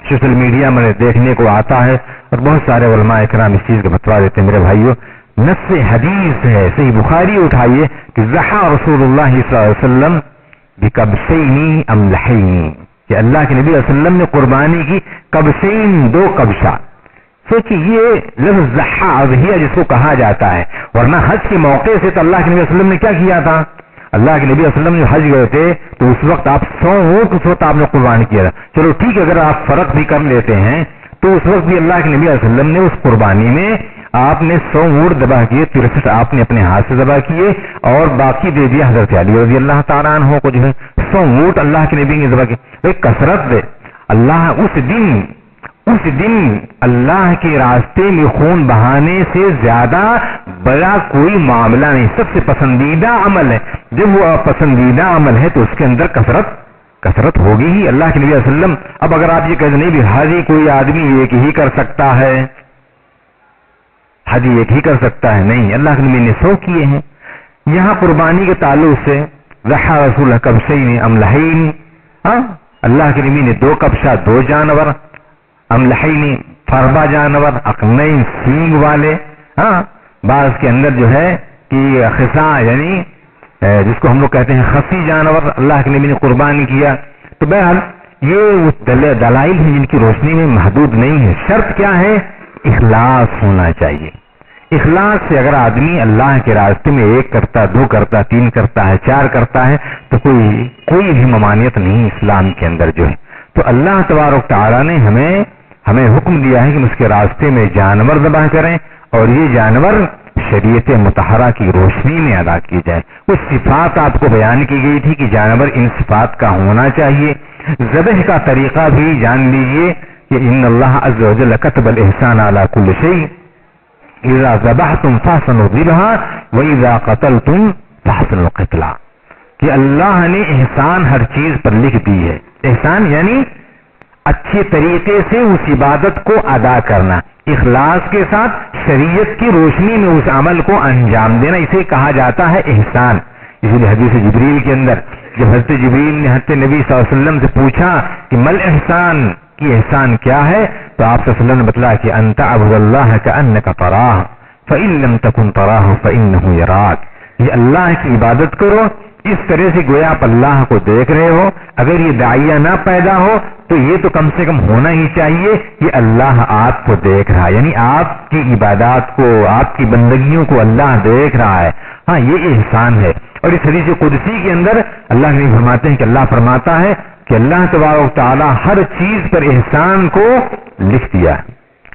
سوشل میڈیا میں دیکھنے کو آتا ہے اور بہت سارے علماء اکرام اس چیز کا فتویٰ دیتے ہیں. میرے بھائیو نص حدیث ہے، صحیح بخاری اٹھائیے کہ ضحیٰ رسول اللہ صلی اللہ علیہ وسلم بکبشین املحین، کہ اللہ کے نبی صلی اللہ علیہ وسلم نے قربانی کی کبشین، 2 کبشہ. سوچیے یہ لفظ ضحیٰ اضحیہ جس کو کہا جاتا ہے، ورنہ حج کے موقع سے تو اللہ کے نبی صلی اللہ علیہ وسلم نے کیا کیا تھا؟ اللہ کے نبی صلی اللہ علیہ وسلم نے حج گئے تھے تو اس وقت آپ 100 اونٹ اس وقت آپ نے قربانی کیا تھا. چلو ٹھیک ہے، اگر آپ فرق بھی کر لیتے ہیں تو اس وقت بھی اللہ کے نبی صلی اللہ علیہ وسلم نے اس قربانی میں آپ نے 100 اونٹ ذبح کیے، 63 آپ نے اپنے ہاتھ سے ذبح کیے اور باقی دے دیا حضرت علی رضی اللہ تعالیٰ عنہ کو. جو ہے 100 اونٹ اللہ کے نبی نے ذبح کیے. ایک کثرت دے اللہ اس دن اللہ کے راستے میں خون بہانے سے زیادہ بڑا کوئی معاملہ نہیں. سب سے پسندیدہ عمل ہے. جب وہ پسندیدہ عمل ہے تو اس کے اندر کثرت ہوگی ہی. اللہ کے نبی صلی اللہ علیہ وسلم، اب اگر آپ یہ کہتے نہیں بھی حاجی کوئی آدمی ایک ہی کر سکتا ہے، حاجی ایک ہی کر سکتا ہے، نہیں، اللہ کے نبی نے 100 کیے ہیں. یہاں قربانی کے تعلق سے ضحیٰ رسول کبشین املحین، اللہ کے نبی نے 2 کبشہ 2 جانور، املحین فربا جانور، اقنین سینگ والے، بعض کے اندر جو ہے کہ خصا یعنی جس کو ہم لوگ کہتے ہیں خصی جانور اللہ کے نبی نے قربانی کیا. تو بہرحال یہ دلائل ہیں جن کی روشنی میں محدود نہیں ہے. شرط کیا ہے؟ اخلاص ہونا چاہیے. اخلاص سے اگر آدمی اللہ کے راستے میں 1 کرتا، 2 کرتا، 3 کرتا ہے، 4 کرتا ہے تو کوئی بھی ممانعت نہیں اسلام کے اندر جو ہے. تو اللہ تبارک تعالیٰ نے ہمیں حکم دیا ہے کہ اس کے راستے میں جانور ذبح کریں اور یہ جانور شریعت مطہرہ کی روشنی میں ادا کی جائے. کچھ صفات آپ کو بیان کی گئی تھی کہ جانور ان صفات کا ہونا چاہیے. ذبح کا طریقہ بھی جان لیجئے کہ ان اللہ عز و جل كتب الاحسان على كل شيء اذا ذبحتم فاحسنوا الذبح واذا قتلتم فاحسنوا القتلہ، کہ اللہ نے احسان ہر چیز پر لکھ دی ہے. احسان یعنی اچھے طریقے سے اس عبادت کو ادا کرنا، اخلاص کے ساتھ شریعت کی روشنی میں اس عمل کو انجام دینا، اسے کہا جاتا ہے احسان. اسی لیے حدیث جبریل کے اندر جب حضرت جبریل نے حضرت نبی صلی اللہ علیہ وسلم سے پوچھا کہ مل احسان، کہ احسان کیا ہے، تو آپ صلی اللہ علیہ وسلم نے بتلایا کہ ان تعبد اللہ کأنک تراہ فإن لم تکن تراہ فإنہ یراک، یہ اللہ کی عبادت کرو اس طرح سے گویا آپ اللہ کو دیکھ رہے ہو. اگر یہ داعیہ نہ پیدا ہو تو یہ تو کم سے کم ہونا ہی چاہیے کہ اللہ آپ کو دیکھ رہا ہے، یعنی آپ کی عبادات کو، آپ کی بندگیوں کو اللہ دیکھ رہا ہے. ہاں یہ احسان ہے. اور اس حدیث قدسی کے اندر اللہ نے فرماتے ہیں کہ اللہ فرماتا ہے کہ اللہ تبارک تعالیٰ ہر چیز پر احسان کو لکھ دیا.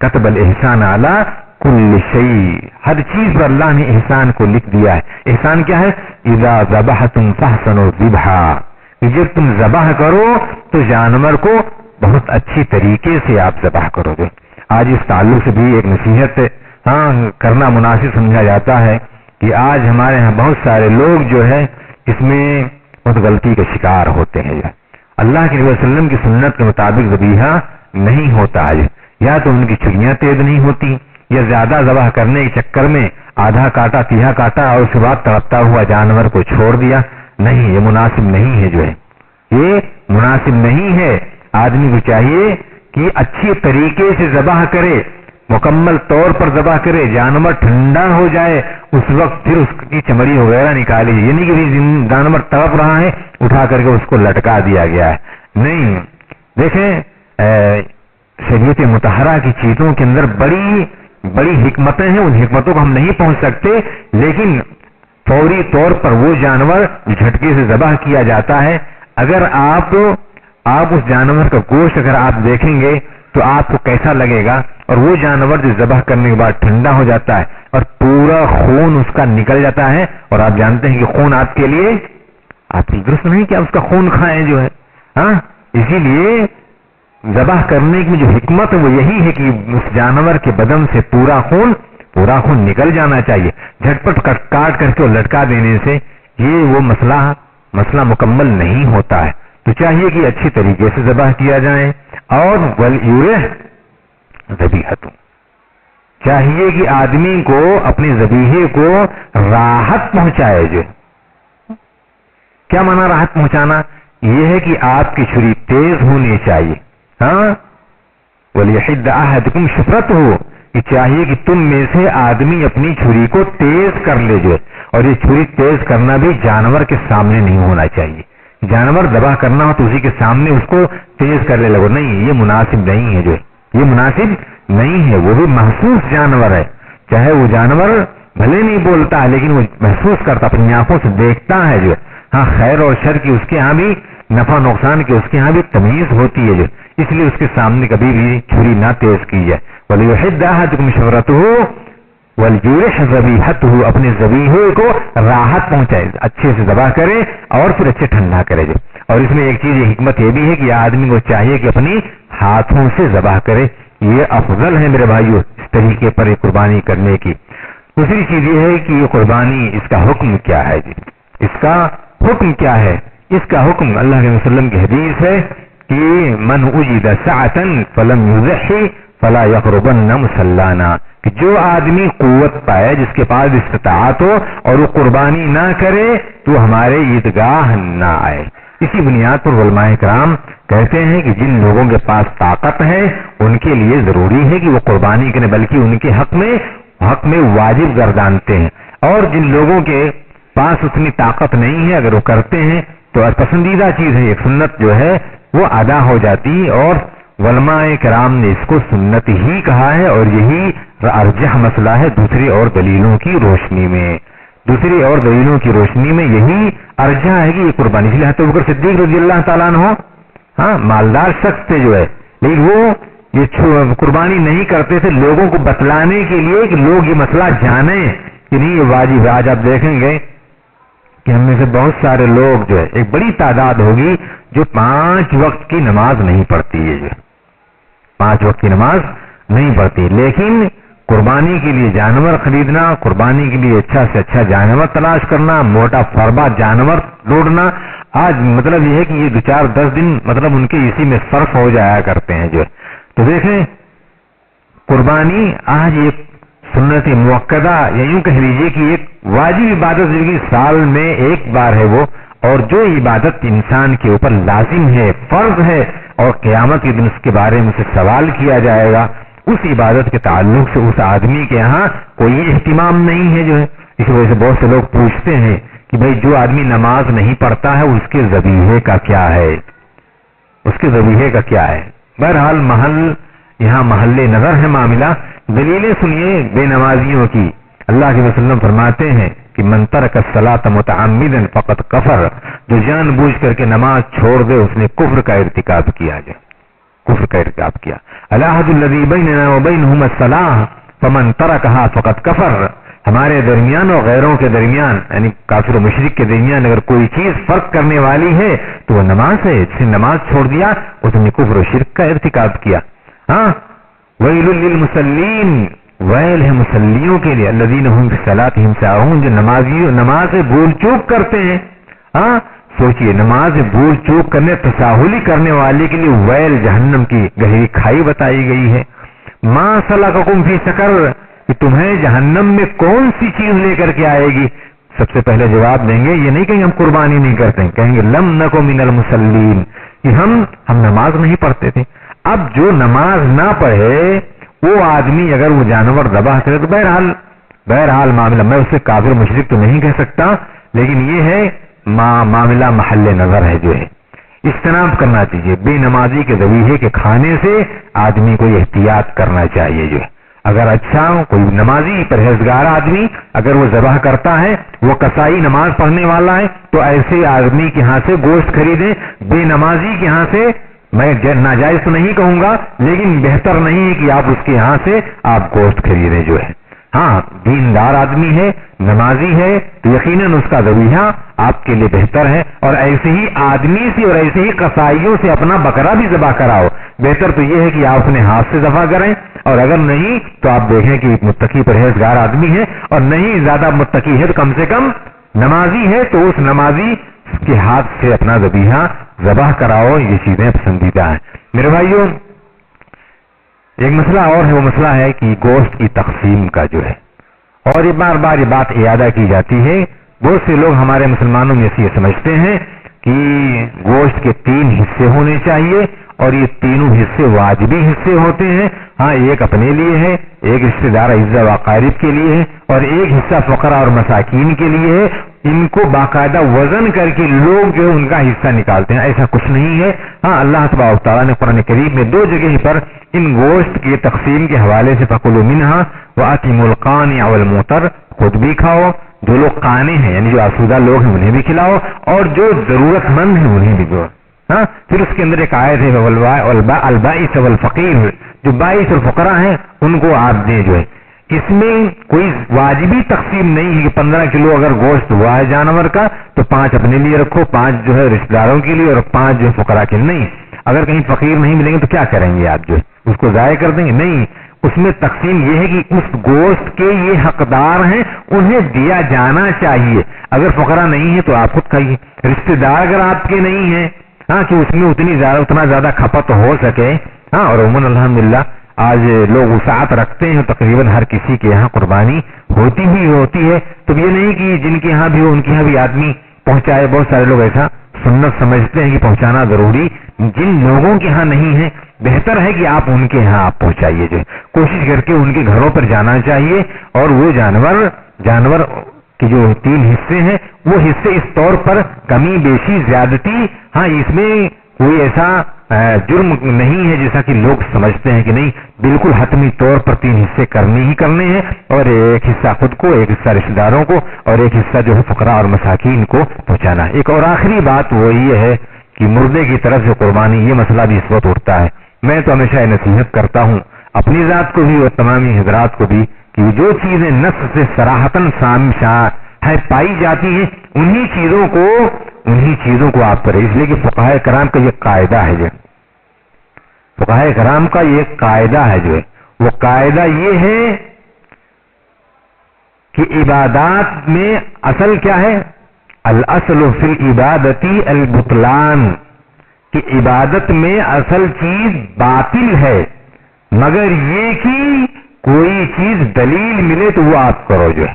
کتب الاحسان علی کل شیء، ہر چیز پر اللہ نے احسان کو لکھ دیا ہے. احسان کیا ہے؟ اذا ذبحتم فاحسنوا الذبح، جب تم ذبح کرو تو جانور کو بہت اچھی طریقے سے آپ ذبح کرو گے. آج اس تعلق سے بھی ایک نصیحت کرنا مناسب سمجھا جاتا ہے کہ آج ہمارے ہاں بہت سارے لوگ جو ہے اس میں بہت غلطی کا شکار ہوتے ہیں. اللہ کے نبی صلی اللہ علیہ وسلم کی سنت کے مطابق ذبیحہ نہیں ہوتا ہے، یا تو ان کی چھریاں تیز نہیں ہوتی، یا زیادہ ذبح کرنے کے چکر میں آدھا کاٹا، تیہا کاٹا اور اس کے بعد تڑپتا ہوا جانور کو چھوڑ دیا. نہیں، یہ مناسب نہیں ہے. جو ہے یہ مناسب نہیں ہے. آدمی کو چاہیے کہ اچھی طریقے سے ذبح کرے، مکمل طور پر ذبح کرے، جانور ٹھنڈا ہو جائے اس وقت پھر اس کی چمڑی وغیرہ نکالی. یعنی کہ جانور تڑپ رہا ہے اٹھا کر کے اس کو لٹکا دیا گیا ہے. نہیں، دیکھیں شریعت مطہرہ کی چیزوں کے اندر بڑی حکمتیں ہیں. ان حکمتوں کو ہم نہیں پہنچ سکتے، لیکن فوری طور پر وہ جانور جو جھٹکے سے ذبح کیا جاتا ہے اگر آپ اس جانور کا گوشت اگر آپ دیکھیں گے تو آپ کو کیسا لگے گا، اور وہ جانور جو ذبح کرنے کے بعد ٹھنڈا ہو جاتا ہے اور پورا خون اس کا نکل جاتا ہے، اور آپ جانتے ہیں کہ خون آپ کے لیے آپ کی درست نہیں کہ آپ اس کا خون کھائیں جو ہے، ہاں اسی لیے ذبح کرنے کی جو حکمت ہے وہ یہی ہے کہ اس جانور کے بدن سے پورا خون نکل جانا چاہیے. جھٹ پٹ کاٹ کر کے لٹکا دینے سے یہ وہ مسئلہ مکمل نہیں ہوتا ہے. تو چاہیے کہ اچھی طریقے سے ذبح کیا جائے. اور ذبیحتوں چاہیے کہ آدمی کو اپنے ذبیحے کو راحت پہنچائے. جو کیا مانا راحت پہنچانا؟ یہ ہے کہ آپ کی چھری تیز ہونی چاہیے. ہاں وَلْيَحِدَّ أَحَدُكُمْ شُفْرَتُهُ کہ چاہیے کہ تم میں سے آدمی اپنی چھری کو تیز کر لے جو. اور یہ چھری تیز کرنا بھی جانور کے سامنے نہیں ہونا چاہیے. جانور ذبح کرنا ہو تو اسی کے سامنے اس کو تیز کر لے لگو، نہیں، یہ مناسب نہیں ہے. جو یہ مناسب نہیں ہے. وہ بھی محسوس جانور ہے، چاہے وہ جانور بھلے نہیں بولتا ہے لیکن وہ محسوس کرتا، اپنی آنکھوں سے دیکھتا ہے. جو ہاں خیر اور شر کی اس کے ہاں بھی، نفع نقصان کی اس کے ہاں بھی تمیز ہوتی ہے. جو اس لیے اس کے سامنے کبھی بھی چھری نہ تیز کی جائے. وَلْيُحِدَّ أَحَدُكُمْ شُفْرَتُهُ وَلْيُرِحْ ذَبِيحَتُهُ اپنے ذبیحے کو راحت پہنچائے، اچھے سے ذبح کرے اور پھر اچھے ٹھنڈا کرے. جو اور اس میں ایک چیز حکمت یہ بھی ہے کہ آدمی کو چاہیے کہ اپنی ہاتھوں سے ذبح کرے. یہ افضل ہے میرے بھائیو اس طریقے پر یہ قربانی کرنے کی. دوسری چیز یہ ہے کہ یہ قربانی اس کا حکم کیا ہے. جی اس کا حکم کیا ہے؟ اس کا حکم اللہ کے وسلم کی حدیث ہے کہ من وجد سعة فلم يضحي فلا يقربن مصلانا کہ جو آدمی قوت پائے، جس کے پاس استطاعت ہو اور وہ قربانی نہ کرے تو ہمارے عیدگاہ نہ آئے. اسی بنیاد پر علماء کرام کہتے ہیں کہ جن لوگوں کے پاس طاقت ہے ان کے لیے ضروری ہے کہ وہ قربانی کریں، بلکہ ان کے حق میں واجب گردانتے ہیں. اور جن لوگوں کے پاس اتنی طاقت نہیں ہے اگر وہ کرتے ہیں تو پسندیدہ چیز ہے، ایک سنت جو ہے وہ ادا ہو جاتی. اور علماء کرام نے اس کو سنت ہی کہا ہے اور یہی ارجح مسئلہ ہے دوسری اور دلیلوں کی روشنی میں یہی ارجح ہے کہ یہ قربانی. اس لیے حضرت ابوبکر صدیق رضی اللہ تعالیٰ عنہ ہاں مالدار شخص تھے جو ہے، لیکن وہ یہ قربانی نہیں کرتے تھے لوگوں کو بتلانے کے لیے کہ لوگ یہ مسئلہ جانیں کہ نہیں یہ واجب ہے. آج آپ دیکھیں گے کہ ہم میں سے بہت سارے لوگ جو ہے ایک بڑی تعداد ہوگی جو 5 وقت کی نماز نہیں پڑھتی ہے. جو 5 وقت کی نماز نہیں پڑھتی، لیکن قربانی کے لیے جانور خریدنا، قربانی کے لیے اچھا سے اچھا جانور تلاش کرنا، موٹا فربا جانور ڈھونڈنا، آج مطلب یہ ہے کہ یہ 2-4-10 دن مطلب ان کے اسی میں صرف ہو جایا کرتے ہیں. جو تو دیکھیں قربانی آج ایک سنت موقدہ یا یوں کہہ لیجیے کہ ایک واجب عبادت زندگی سال میں ایک بار ہے وہ، اور جو عبادت انسان کے اوپر لازم ہے، فرض ہے، اور قیامت کے دن اس کے بارے میں سے سوال کیا جائے گا، اس عبادت کے تعلق سے اس آدمی کے ہاں کوئی اہتمام نہیں ہے. جو ہے اس وجہ سے بہت سے لوگ پوچھتے ہیں کہ بھئی جو آدمی نماز نہیں پڑھتا ہے اس کے ذبیحے کا کیا ہے. بہرحال یہاں محل نظر ہے معاملہ. دلیلیں سنیے بے نمازیوں کی. اللہ کے وسلم فرماتے ہیں کہ من ترک الصلاۃ متعمدا فقد کفر، جو جان بوجھ کر کے نماز چھوڑ دے اس نے کفر کا ارتکاب کیا. العہد الذی بیننا وبینہم الصلاۃ فمن ترکھا فقد کفر. ہمارے درمیان اور غیروں کے درمیان یعنی کافر و مشرک کے درمیان اگر کوئی چیز فرق کرنے والی ہے تو وہ نماز ہے. جس نے نماز چھوڑ دیا اس نے کفر و شرک کا ارتکاب کیا. ہاں ویل للمصلین، ویل ہے مصلیوں کے لیے، الذین هم فی صلاتهم ساہون، جو نماز بھول چوک کرتے ہیں. ہاں سوچئے نماز بھول چوک کرنے تساہلی کرنے والے کے لیے ویل جہنم کی گہری کھائی بتائی گئی ہے. ما سلککم فی سقر، کہ تمہیں جہنم میں کون سی چیز لے کر کے آئے گی. سب سے پہلے جواب دیں گے یہ نہیں کہیں ہم قربانی نہیں کرتے، کہیں گے لم نکو من المصلین، کہ ہم نماز نہیں پڑھتے تھے. اب جو نماز نہ پڑھے وہ آدمی اگر وہ جانور ذبح کرے تو بہرحال معاملہ، میں اسے کافر مشرک تو نہیں کہہ سکتا، لیکن یہ ہے معاملہ محل نظر ہے. جو ہے اجتناب کرنا چاہیے، بے نمازی کے ذبیحے کے کھانے سے آدمی کو احتیاط کرنا چاہیے. جو ہے اگر اچھا کوئی نمازی پرہیزگار آدمی اگر وہ ذبح کرتا ہے، وہ قصائی نماز پڑھنے والا ہے، تو ایسے آدمی کے ہاں سے گوشت خریدیں. بے نمازی کے ہاں سے میں ناجائز تو نہیں کہوں گا، لیکن بہتر نہیں ہے کہ آپ اس کے ہاں سے آپ گوشت خریدیں جو ہے. ہاں دیندار آدمی ہے، نمازی ہے، تو یقیناً اس کا ذبیحہ آپ کے لیے بہتر ہے. اور ایسے ہی آدمی سے اور ایسے ہی قصائیوں سے اپنا بکرا بھی ذبح کراؤ. بہتر تو یہ ہے کہ آپ اپنے ہاتھ سے ذبح کریں، اور اگر نہیں تو آپ دیکھیں کہ متقی پرہیزگار آدمی ہے، اور نہیں زیادہ متقی ہے تو کم سے کم نمازی ہے، تو اس نمازی کے ہاتھ سے اپنا ذبیحہ ذبح کراؤ. یہ چیزیں پسندیدہ ہیں. میرے بھائیوں، ایک مسئلہ اور ہے، وہ مسئلہ ہے کہ گوشت کی تقسیم کا جو ہے، اور یہ بار بار یہ بات اعادہ کی جاتی ہے. بہت سے لوگ ہمارے مسلمانوں میں یہ سمجھتے ہیں کہ گوشت کے 3 حصے ہونے چاہیے، اور یہ تینوں حصے واجبی حصے ہوتے ہیں. ہاں ایک اپنے لیے ہے، ایک رشتہ دار اعزاء و اقارب کے لیے ہے، اور ایک حصہ فقراء اور مساکین کے لیے ہے. ان کو باقاعدہ وزن کر کے لوگ جو ان کا حصہ نکالتے ہیں. ایسا کچھ نہیں ہے. ہاں اللہ تبارک و تعالیٰ نے قرآن کریم میں 2 جگہ پر ان گوشت کی تقسیم کے حوالے سے فَكُلُوا مِنْهَا وَأَطْعِمُوا الْقَانِعَ وَالْمُعْتَرَّ، خود بھی کھاؤ، جو لوگ قانے ہیں یعنی جو آسودہ لوگ ہیں انہیں بھی کھلاؤ، اور جو ضرورت مند ہیں انہیں بھی دو. ہاں پھر اس کے اندر ایک آیت ہے البائس والفقیر، جو بائس اور فقراء ہیں ان کو آپ دیں جو ہے. اس میں کوئی واجبی تقسیم نہیں ہے کہ 15 کلو اگر گوشت ہوا ہے جانور کا تو 5 اپنے لیے رکھو، 5 جو ہے رشتہ داروں کے لیے، اور 5 جو ہے فقراء کے لیے. نہیں، اگر کہیں فقیر نہیں ملیں گے تو کیا کریں گے آپ؟ جو ہے اس کو ضائع کر دیں گے؟ نہیں، اس میں تقسیم یہ ہے کہ اس گوشت کے یہ حقدار ہیں، انہیں دیا جانا چاہیے. اگر فقراء نہیں ہے تو آپ خود کھائیے. رشتہ دار اگر آپ کے نہیں ہیں، ہاں کہ اس میں اتنا زیادہ کھپت ہو سکے. ہاں اور عموماً الحمدللہ آج لوگ وسعت رکھتے ہیں، تقریباً ہر کسی کے یہاں قربانی ہوتی ہے. تو یہ نہیں کہ جن کے یہاں بھی ہو ان کے یہاں بھی آدمی پہنچائے. بہت سارے لوگ ایسا سنت سمجھتے ہیں کہ پہنچانا ضروری. جن لوگوں کے یہاں نہیں ہے بہتر ہے کہ آپ ان کے یہاں آپ پہنچائیے. جو کوشش کر کے ان کے گھروں پر جانا چاہیے. اور وہ جانور کے جو 3 حصے ہیں وہ حصے اس طور پر کمی بیشی زیادتی، ہاں اس میں کوئی ایسا جرم نہیں ہے جیسا کہ لوگ سمجھتے ہیں کہ نہیں، بالکل حتمی طور پر 3 حصے کرنے ہیں، اور ایک حصہ خود کو، ایک حصہ رشتہ داروں کو، اور ایک حصہ جو ہے فقراء اور مساکین کو پہنچانا ہے. ایک اور آخری بات وہ یہ ہے کہ مردے کی طرف سے قربانی، یہ مسئلہ بھی اس وقت اٹھتا ہے. میں تو ہمیشہ یہ نصیحت کرتا ہوں اپنی ذات کو بھی اور تمامی حضرات کو بھی کہ جو چیزیں نص سے صراحتاً پائی جاتی ہیں انہی چیزوں کو آپ کریں. اس لیے کہ فقہائے کرام کا یہ قاعدہ ہے، جو ہے وہ قاعدہ یہ ہے کہ عبادات میں اصل کیا ہے؟ الاصل فی العبادتی البطلان، کہ عبادت میں اصل چیز باطل ہے، مگر یہ کہ کوئی چیز دلیل ملے تو وہ آپ کرو. جو ہے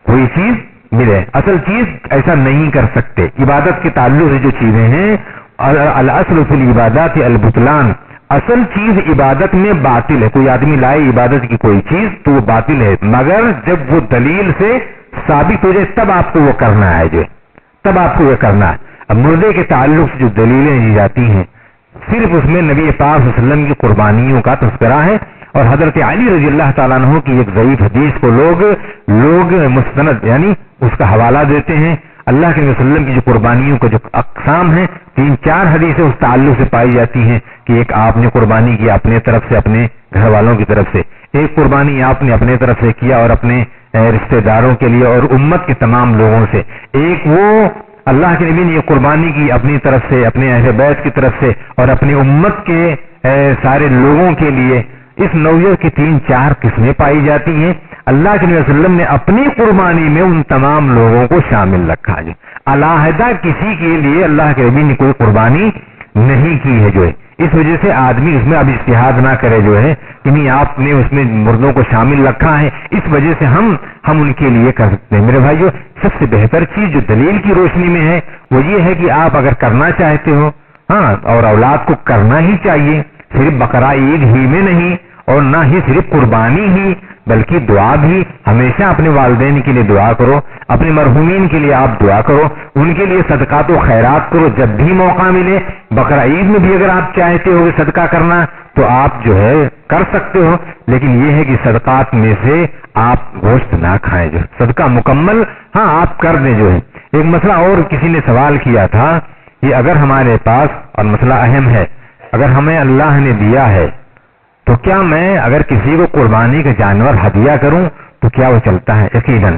کوئی چیز ملے، اصل چیز ایسا نہیں کر سکتے. عبادت کے تعلق سے جو چیزیں ہیں، الاصل فی العبادات البطلان، اصل چیز عبادت میں باطل ہے. کوئی آدمی لائے عبادت کی کوئی چیز تو وہ باطل ہے، مگر جب وہ دلیل سے ثابت ہو جائے تب آپ کو وہ کرنا ہے. جو ہے تب آپ کو وہ کرنا ہے. اب مردے کے تعلق سے جو دلیلیں دی جاتی ہیں صرف اس میں نبی پاک صلی اللہ علیہ وسلم کی قربانیوں کا تذکرہ ہے، اور حضرت علی رضی اللہ تعالیٰ عنہ کی ایک ضعیف حدیث کو لوگ مستند یعنی اس کا حوالہ دیتے ہیں. اللہ کے وسلم کی جو قربانیوں کا جو اقسام ہیں 3-4 حدیثیں اس تعلق سے پائی جاتی ہیں کہ ایک آپ نے قربانی کی اپنے طرف سے، اپنے گھر والوں کی طرف سے، ایک قربانی آپ نے اپنے طرف سے کیا اور اپنے رشتہ داروں کے لیے اور امت کے تمام لوگوں سے، ایک وہ اللہ کے نبی نے یہ قربانی کی اپنی طرف سے، اپنے اہل بیت کی طرف سے اور اپنی امت کے سارے لوگوں کے لیے. اس نوعیت کی 3-4 قسمیں پائی جاتی ہیں. اللہ کے نبی صلی اللہ علیہ وسلم نے اپنی قربانی میں ان تمام لوگوں کو شامل رکھا ہے. علیحدہ کسی کے لیے اللہ کے نبی نے کوئی قربانی نہیں کی ہے. جو ہے اس وجہ سے آدمی اس میں اب اجتہاد نہ کرے جو ہے کہ نہیں آپ نے اس میں مردوں کو شامل رکھا ہے اس وجہ سے ہم ان کے لیے کر سکتے ہیں. میرے بھائیو، سب سے بہتر چیز جو دلیل کی روشنی میں ہے وہ یہ ہے کہ آپ اگر کرنا چاہتے ہو، ہاں اور اولاد کو کرنا ہی چاہیے، صرف بقرہ عید ہی میں نہیں اور نہ ہی صرف قربانی ہی بلکہ دعا بھی. ہمیشہ اپنے والدین کے لیے دعا کرو, اپنے مرحومین کے لیے آپ دعا کرو, ان کے لیے صدقات و خیرات کرو جب بھی موقع ملے. بقرہ عید میں بھی اگر آپ چاہتے ہو صدقہ کرنا تو آپ جو ہے کر سکتے ہو, لیکن یہ ہے کہ صدقات میں سے آپ گوشت نہ کھائیں. جو صدقہ مکمل ہاں آپ کر دیں. جو ہے ایک مسئلہ اور کسی نے سوال کیا تھا کہ اگر ہمارے پاس, اور مسئلہ اہم ہے, اگر ہمیں اللہ نے دیا ہے تو کیا میں اگر کسی کو قربانی کا جانور ہدیہ کروں تو کیا وہ چلتا ہے؟ یقیناً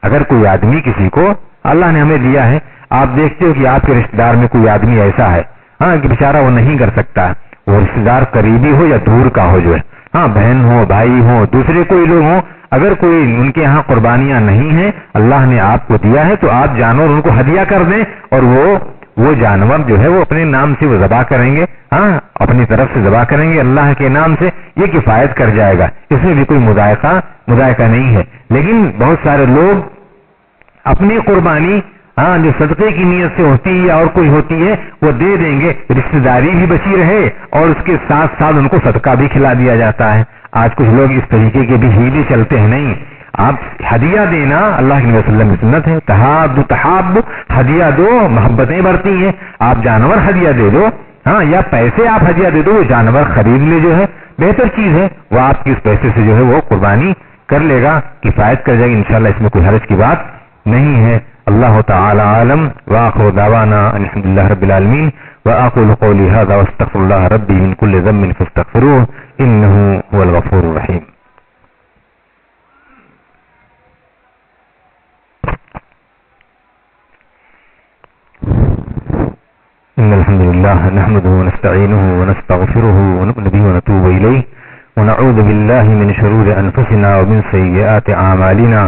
اگر کوئی آدمی کسی کو اللہ نے ہمیں دیا ہے, آپ دیکھتے ہو کہ آپ کے رشتہ دار میں کوئی آدمی ایسا ہے ہاں کہ بیچارہ وہ نہیں کر سکتا, وہ رشتہ دار قریبی ہو یا دور کا ہو, جو ہے ہاں بہن ہو, بھائی ہو, دوسرے کوئی لوگ ہوں, اگر کوئی ان کے یہاں قربانیاں نہیں ہیں, اللہ نے آپ کو دیا ہے, تو آپ جانور ان کو ہدیہ کر دیں اور وہ جانور جو ہے وہ اپنے نام سے وہ ذبح کریں گے, ہاں اپنی طرف سے ذبح کریں گے اللہ کے نام سے, یہ کفایت کر جائے گا. اس میں بھی کوئی مذائقہ نہیں ہے. لیکن بہت سارے لوگ اپنی قربانی ہاں جو صدقے کی نیت سے ہوتی ہے یا اور کوئی ہوتی ہے وہ دے دیں گے, رشتہ داری بھی بچی رہے اور اس کے ساتھ ساتھ ان کو صدقہ بھی کھلا دیا جاتا ہے. آج کچھ لوگ اس طریقے کے بھی ہیلے چلتے ہیں. نہیں, آپ ہدیہ دینا اللہ کے نبی صلی اللہ علیہ وسلم کی سنت ہے. تحاب ہدیہ دو, محبتیں بڑھتی ہیں. آپ جانور ہدیہ دے دو, ہاں یا پیسے آپ ہدیہ دے دو, وہ جانور خرید لے, جو ہے بہتر چیز ہے. وہ آپ کی اس پیسے سے جو ہے وہ قربانی کر لے گا, کفایت کر جائے گی انشاءاللہ, اس میں کوئی حرج کی بات نہیں ہے. اللہ تعالی عالم. وآخر دعوانا الحمد للہ رب العالمین. وأقول قولي هذا واستغفر الله ربي من كل ذنب فاستغفروه إنه هو الغفور الرحيم. إن الحمد لله نحمده ونستعينه ونستغفره ونؤمن به ونتوب إليه ونعوذ بالله من شرور أنفسنا ومن سيئات أعمالنا.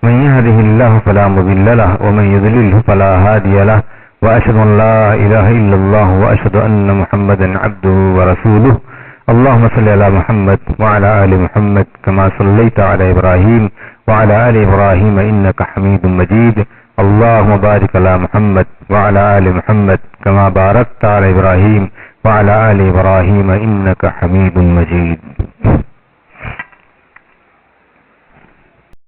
من يهده الله فلا مضل له ومن يضلله فلا هادي له. وأشهد أن لا إله إلا الله وأشهد أن محمدا عبده ورسوله. اللهم صل على محمد وعلى آل محمد كما صليت على إبراهيم وعلى آل إبراهيم إنك حميد مجيد. اللهم بارك على محمد وعلى آل محمد كما باركت على إبراهيم وعلى آل إبراهيم إنك حميد مجيد.